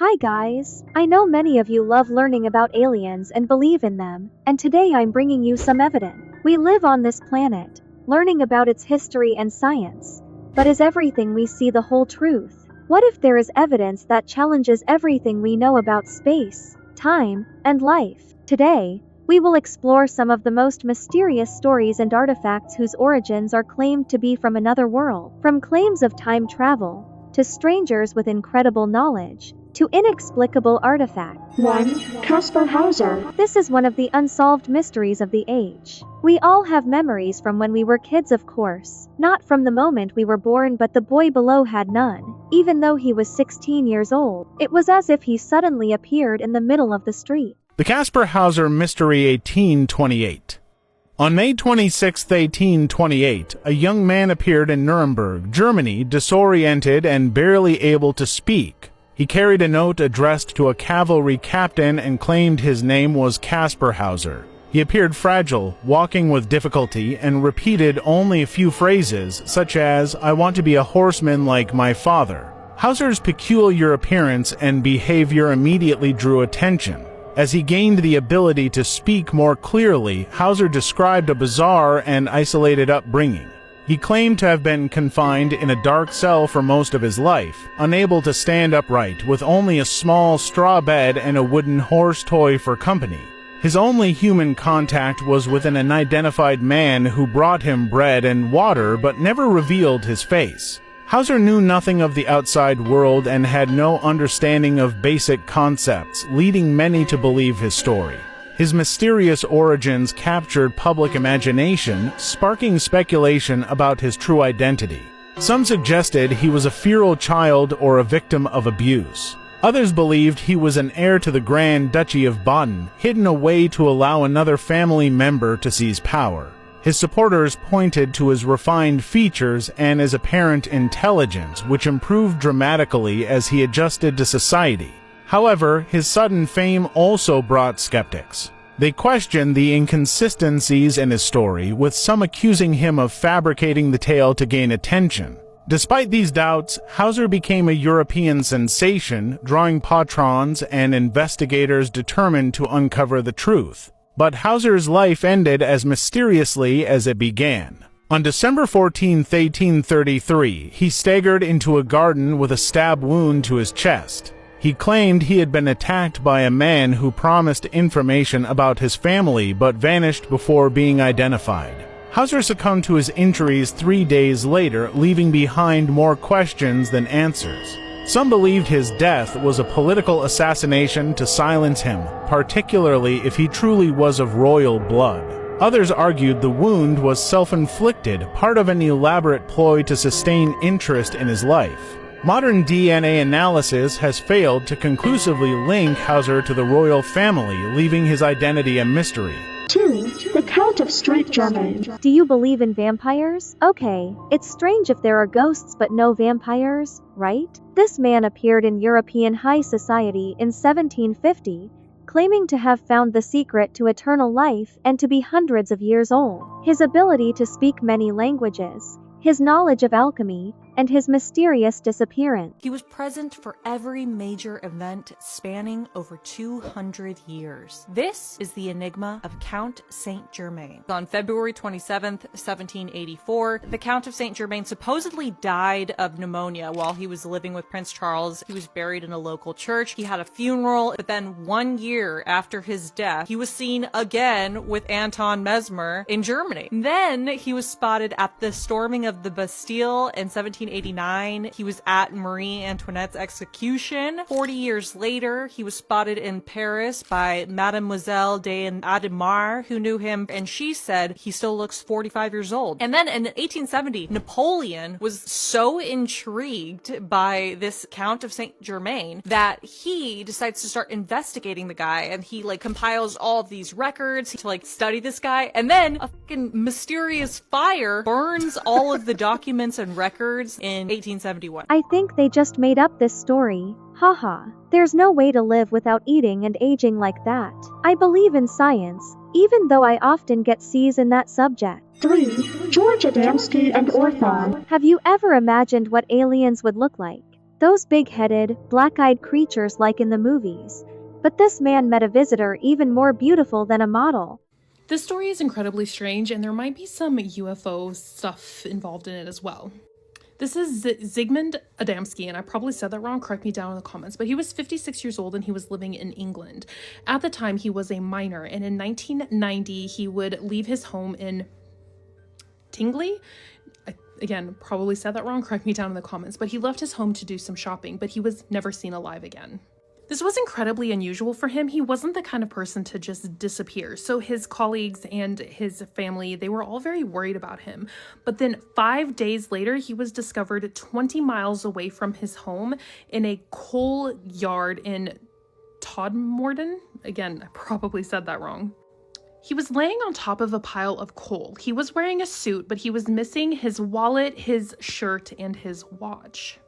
Hi guys! I know many of you love learning about aliens and believe in them, and today I'm bringing you some evidence. We live on this planet, learning about its history and science. But is everything we see the whole truth? What if there is evidence that challenges everything we know about space, time, and life? Today, we will explore some of the most mysterious stories and artifacts whose origins are claimed to be from another world. From claims of time travel, to strangers with incredible knowledge, to inexplicable artifacts. 1. Kaspar Hauser. This is one of the unsolved mysteries of the age. We all have memories from when we were kids, of course. Not from the moment we were born, but the boy below had none. Even though he was 16 years old, it was as if he suddenly appeared in the middle of the street. The Kaspar Hauser Mystery 1828. On May 26, 1828, a young man appeared in Nuremberg, Germany, disoriented and barely able to speak. He carried a note addressed to a cavalry captain and claimed his name was Kaspar Hauser. He appeared fragile, walking with difficulty, and repeated only a few phrases, such as, "I want to be a horseman like my father." Hauser's peculiar appearance and behavior immediately drew attention. As he gained the ability to speak more clearly, Hauser described a bizarre and isolated upbringing. He claimed to have been confined in a dark cell for most of his life, unable to stand upright, with only a small straw bed and a wooden horse toy for company. His only human contact was with an unidentified man who brought him bread and water but never revealed his face. Hauser knew nothing of the outside world and had no understanding of basic concepts, leading many to believe his story. His mysterious origins captured public imagination, sparking speculation about his true identity. Some suggested he was a feral child or a victim of abuse. Others believed he was an heir to the Grand Duchy of Baden, hidden away to allow another family member to seize power. His supporters pointed to his refined features and his apparent intelligence, which improved dramatically as he adjusted to society. However, his sudden fame also brought skeptics. They questioned the inconsistencies in his story, with some accusing him of fabricating the tale to gain attention. Despite these doubts, Hauser became a European sensation, drawing patrons and investigators determined to uncover the truth. But Hauser's life ended as mysteriously as it began. On December 14, 1833, he staggered into a garden with a stab wound to his chest. He claimed he had been attacked by a man who promised information about his family but vanished before being identified. Hauser succumbed to his injuries 3 days later, leaving behind more questions than answers. Some believed his death was a political assassination to silence him, particularly if he truly was of royal blood. Others argued the wound was self-inflicted, part of an elaborate ploy to sustain interest in his life. Modern DNA analysis has failed to conclusively link Hauser to the royal family, leaving his identity a mystery. 2. The Count of St. Germain. Do you believe in vampires? Okay, it's strange if there are ghosts but no vampires, right? This man appeared in European high society in 1750, claiming to have found the secret to eternal life and to be hundreds of years old. His ability to speak many languages, his knowledge of alchemy, and his mysterious disappearance. He was present for every major event spanning over 200 years. This is the enigma of Count Saint Germain. On February 27th, 1784, the Count of Saint Germain supposedly died of pneumonia while he was living with Prince Charles. He was buried in a local church. He had a funeral, but then 1 year after his death, he was seen again with Anton Mesmer in Germany. Then he was spotted at the storming of the Bastille in 1789. He was at Marie Antoinette's execution. 40 years later, he was spotted in Paris by Mademoiselle de Ademar, who knew him, and she said he still looks 45 years old. And then in 1870, Napoleon was so intrigued by this Count of Saint Germain that he decides to start investigating the guy, and he compiles all of these records to study this guy, and then a fucking mysterious fire burns all of the documents and records in 1871. I think they just made up this story. Haha. There's no way to live without eating and aging like that. I believe in science, even though I often get C's in that subject. 3. George Adamski and Orthon. Have you ever imagined what aliens would look like? Those big-headed, black-eyed creatures like in the movies. But this man met a visitor even more beautiful than a model. This story is incredibly strange, and there might be some UFO stuff involved in it as well. This is Zigmund Adamski, and I probably said that wrong, correct me down in the comments, but he was 56 years old and he was living in England. At the time, he was a miner, and in 1990, he would leave his home in Tingley. Again, probably said that wrong, correct me down in the comments, but he left his home to do some shopping, but he was never seen alive again. This was incredibly unusual for him. He wasn't the kind of person to just disappear. So his colleagues and his family, they were all very worried about him. But then 5 days later, he was discovered 20 miles away from his home in a coal yard in Todmorden. Again, I probably said that wrong. He was laying on top of a pile of coal. He was wearing a suit, but he was missing his wallet, his shirt, and his watch.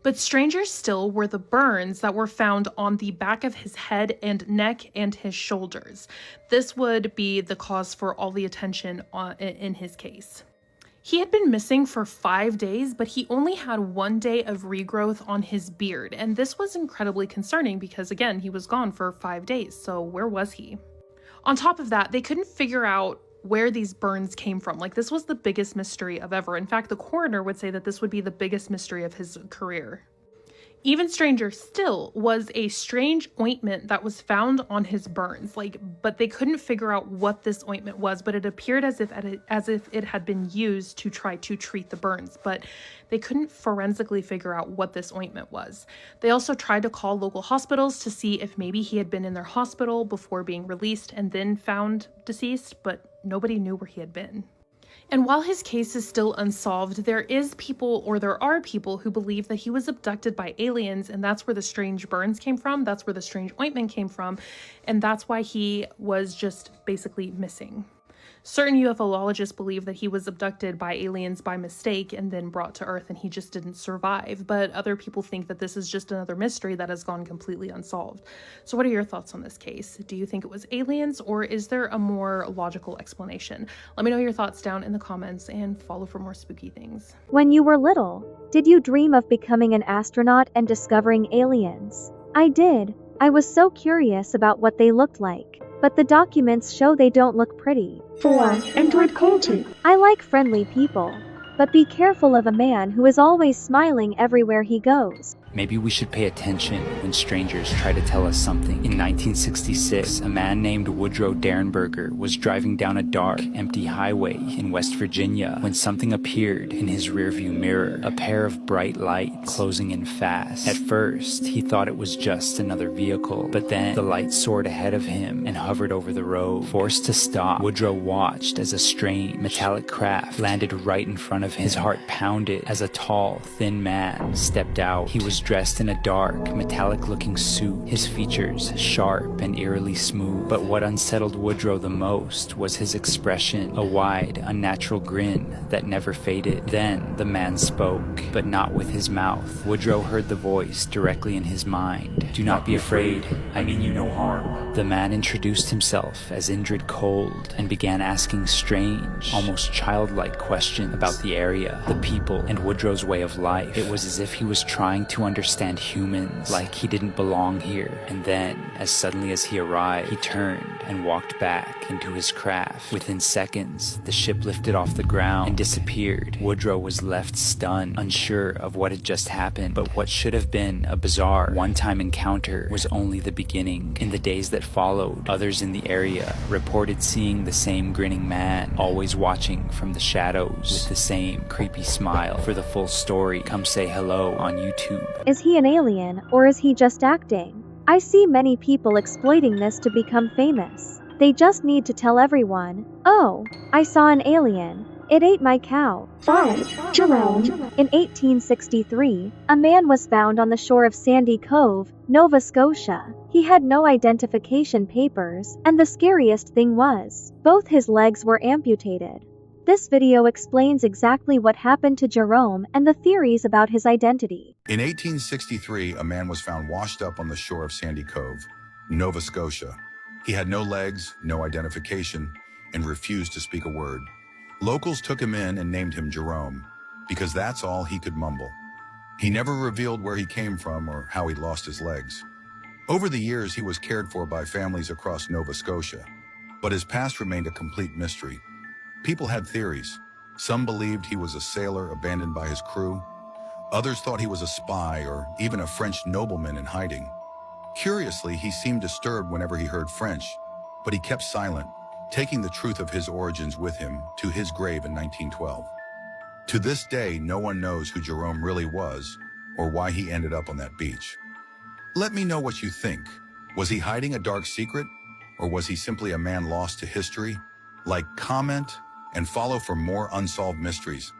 But stranger still were the burns that were found on the back of his head and neck and his shoulders. This would be the cause for all the attention in his case. He had been missing for 5 days, but he only had 1 day of regrowth on his beard. And this was incredibly concerning because, again, he was gone for 5 days. So where was he? On top of that, they couldn't figure out where these burns came from. Like, this was the biggest mystery of ever. In fact, the coroner would say that this would be the biggest mystery of his career. Even stranger still was a strange ointment that was found on his burns, but they couldn't figure out what this ointment was, but it appeared as if it had been used to try to treat the burns, but they couldn't forensically figure out what this ointment was. They also tried to call local hospitals to see if maybe he had been in their hospital before being released and then found deceased, but nobody knew where he had been. And while his case is still unsolved, there are people who believe that he was abducted by aliens, and that's where the strange burns came from, that's where the strange ointment came from, and that's why he was just basically missing. Certain ufologists believe that he was abducted by aliens by mistake and then brought to Earth and he just didn't survive, but other people think that this is just another mystery that has gone completely unsolved. So what are your thoughts on this case? Do you think it was aliens, or is there a more logical explanation? Let me know your thoughts down in the comments and follow for more spooky things. When you were little, did you dream of becoming an astronaut and discovering aliens? I did. I was so curious about what they looked like. But the documents show they don't look pretty. 4. Android culty. I like friendly people. But be careful of a man who is always smiling everywhere he goes. Maybe we should pay attention when strangers try to tell us something. In 1966, a man named Woodrow Derenberger was driving down a dark, empty highway in West Virginia when something appeared in his rearview mirror, a pair of bright lights closing in fast. At first, he thought it was just another vehicle, but then the light soared ahead of him and hovered over the road. Forced to stop, Woodrow watched as a strange, metallic craft landed right in front of him. His heart pounded as a tall, thin man stepped out. He was dressed in a dark, metallic-looking suit, his features sharp and eerily smooth. But what unsettled Woodrow the most was his expression, a wide, unnatural grin that never faded. Then the man spoke, but not with his mouth. Woodrow heard the voice directly in his mind. "Do not be afraid, I mean you no harm." The man introduced himself as Indrid Cold and began asking strange, almost childlike questions about the area, the people, and Woodrow's way of life. It was as if he was trying to understand humans, like he didn't belong here. And then, as suddenly as he arrived, he turned and walked back into his craft. Within seconds, the ship lifted off the ground and disappeared. Woodrow was left stunned, unsure of what had just happened, but what should have been a bizarre, one-time encounter was only the beginning. In the days that followed, others in the area reported seeing the same grinning man, always watching from the shadows with the same creepy smile. For the full story, come say hello on YouTube. Is he an alien, or is he just acting? I see many people exploiting this to become famous. They just need to tell everyone, "Oh, I saw an alien. It ate my cow." 5. Jerome. In 1863, a man was found on the shore of Sandy Cove, Nova Scotia. He had no identification papers, and the scariest thing was, both his legs were amputated. This video explains exactly what happened to Jerome and the theories about his identity. In 1863, a man was found washed up on the shore of Sandy Cove, Nova Scotia. He had no legs, no identification, and refused to speak a word. Locals took him in and named him Jerome, because that's all he could mumble. He never revealed where he came from or how he lost his legs. Over the years, he was cared for by families across Nova Scotia, but his past remained a complete mystery. People had theories. Some believed he was a sailor abandoned by his crew. Others thought he was a spy or even a French nobleman in hiding. Curiously, he seemed disturbed whenever he heard French, but he kept silent, taking the truth of his origins with him to his grave in 1912. To this day, no one knows who Jerome really was or why he ended up on that beach. Let me know what you think. Was he hiding a dark secret, or was he simply a man lost to history? Like, comment, and follow for more unsolved mysteries.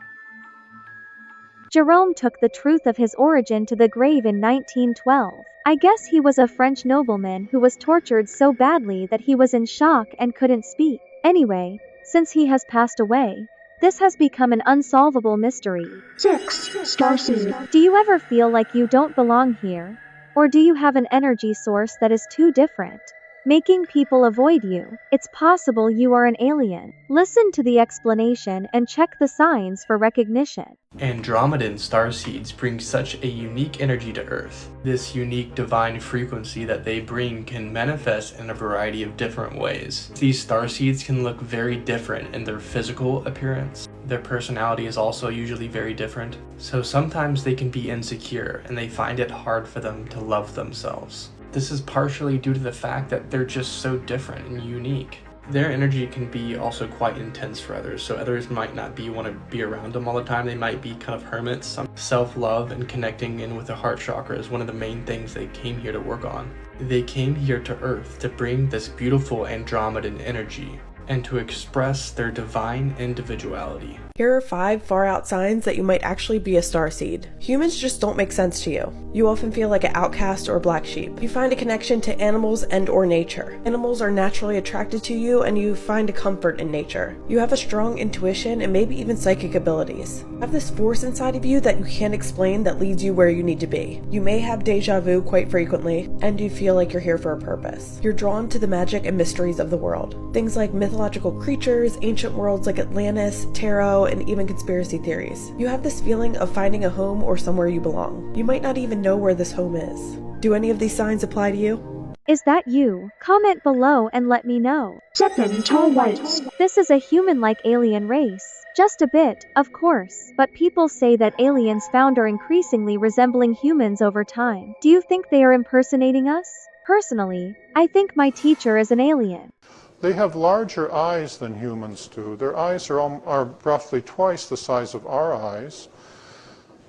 Jerome took the truth of his origin to the grave in 1912. I guess he was a French nobleman who was tortured so badly that he was in shock and couldn't speak. Anyway, since he has passed away, this has become an unsolvable mystery. 6. Starseed. Do you ever feel like you don't belong here? Or do you have an energy source that is too different, making people avoid you? It's possible you are an alien. Listen to the explanation and check the signs for recognition. Andromedan starseeds bring such a unique energy to Earth. This unique divine frequency that they bring can manifest in a variety of different ways. These starseeds can look very different in their physical appearance. Their personality is also usually very different. So sometimes they can be insecure and they find it hard for them to love themselves. This is partially due to the fact that they're just so different and unique. Their energy can be also quite intense for others, so others might not want to be around them all the time. They might be kind of hermits. Some self-love and connecting in with the heart chakra is one of the main things they came here to work on. They came here to Earth to bring this beautiful Andromedan energy and to express their divine individuality. Here are 5 far-out signs that you might actually be a starseed. Humans just don't make sense to you. You often feel like an outcast or black sheep. You find a connection to animals and or nature. Animals are naturally attracted to you and you find a comfort in nature. You have a strong intuition and maybe even psychic abilities. You have this force inside of you that you can't explain that leads you where you need to be. You may have deja vu quite frequently and you feel like you're here for a purpose. You're drawn to the magic and mysteries of the world. Things like mythological creatures, ancient worlds like Atlantis, tarot, and even conspiracy theories. You have this feeling of finding a home or somewhere you belong. You might not even know where this home is. Do any of these signs apply to you? Is that you? Comment below and let me know. 7. Tall whites. This is a human-like alien race. Just a bit, of course, but people say that aliens found are increasingly resembling humans over time. Do you think they are impersonating us? Personally, I think my teacher is an alien. They have larger eyes than humans do. Their eyes are roughly twice the size of our eyes.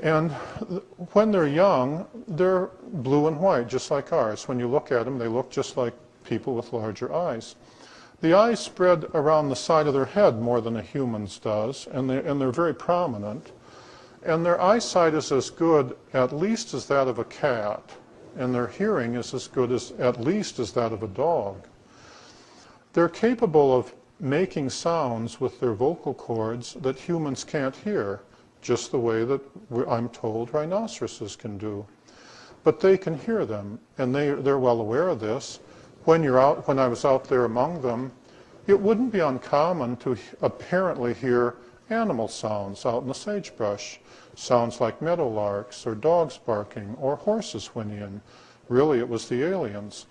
And when they're young, they're blue and white, just like ours. When you look at them, they look just like people with larger eyes. The eyes spread around the side of their head more than a human's does, and they're very prominent. And their eyesight is as good, at least, as that of a cat. And their hearing is as good, at least, as that of a dog. They're capable of making sounds with their vocal cords that humans can't hear, just the way that I'm told rhinoceroses can do. But they can hear them, and they're well aware of this. When I was out there among them, it wouldn't be uncommon to apparently hear animal sounds out in the sagebrush, sounds like meadowlarks or dogs barking or horses whinnying. Really, it was the aliens.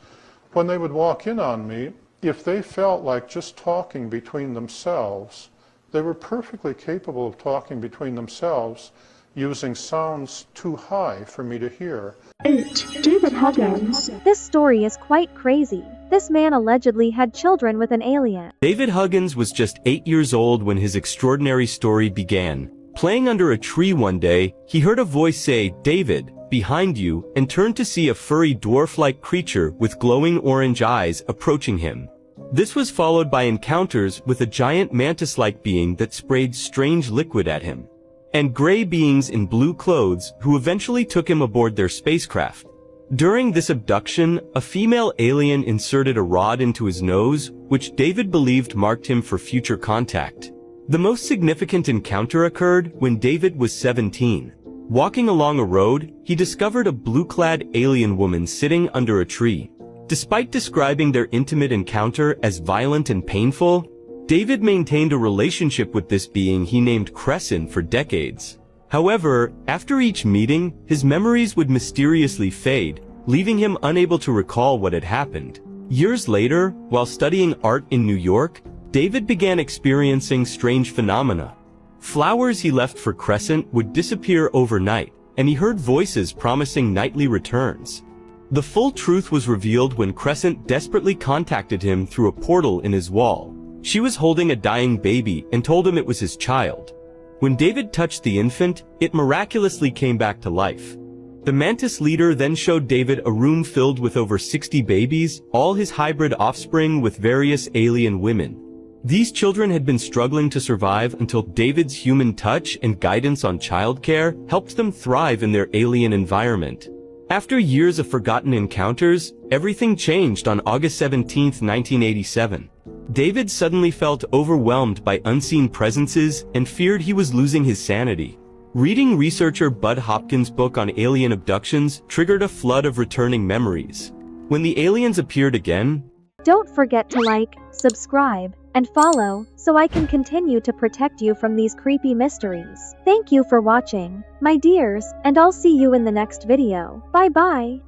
When they would walk in on me, if they felt like just talking between themselves, they were perfectly capable of talking between themselves using sounds too high for me to hear. 8. David Huggin. This story is quite crazy. This man allegedly had children with an alien. David Huggins was just 8 years old when his extraordinary story began. Playing under a tree one day, he heard a voice say, "David, behind you," and turned to see a furry dwarf-like creature with glowing orange eyes approaching him. This was followed by encounters with a giant mantis-like being that sprayed strange liquid at him, and gray beings in blue clothes who eventually took him aboard their spacecraft. During this abduction, a female alien inserted a rod into his nose, which David believed marked him for future contact. The most significant encounter occurred when David was 17. Walking along a road, he discovered a blue-clad alien woman sitting under a tree. Despite describing their intimate encounter as violent and painful, David maintained a relationship with this being he named Crescent for decades. However, after each meeting, his memories would mysteriously fade, leaving him unable to recall what had happened. Years later, while studying art in New York, David began experiencing strange phenomena. Flowers he left for Crescent would disappear overnight, and he heard voices promising nightly returns. The full truth was revealed when Crescent desperately contacted him through a portal in his wall. She was holding a dying baby and told him it was his child. When David touched the infant, it miraculously came back to life. The Mantis leader then showed David a room filled with over 60 babies, all his hybrid offspring with various alien women. These children had been struggling to survive until David's human touch and guidance on childcare helped them thrive in their alien environment. After years of forgotten encounters, everything changed on August 17, 1987. David suddenly felt overwhelmed by unseen presences and feared he was losing his sanity. Reading researcher Bud Hopkins' book on alien abductions triggered a flood of returning memories. When the aliens appeared again, Don't forget to like, subscribe, and follow, so I can continue to protect you from these creepy mysteries. Thank you for watching, my dears, and I'll see you in the next video. Bye bye.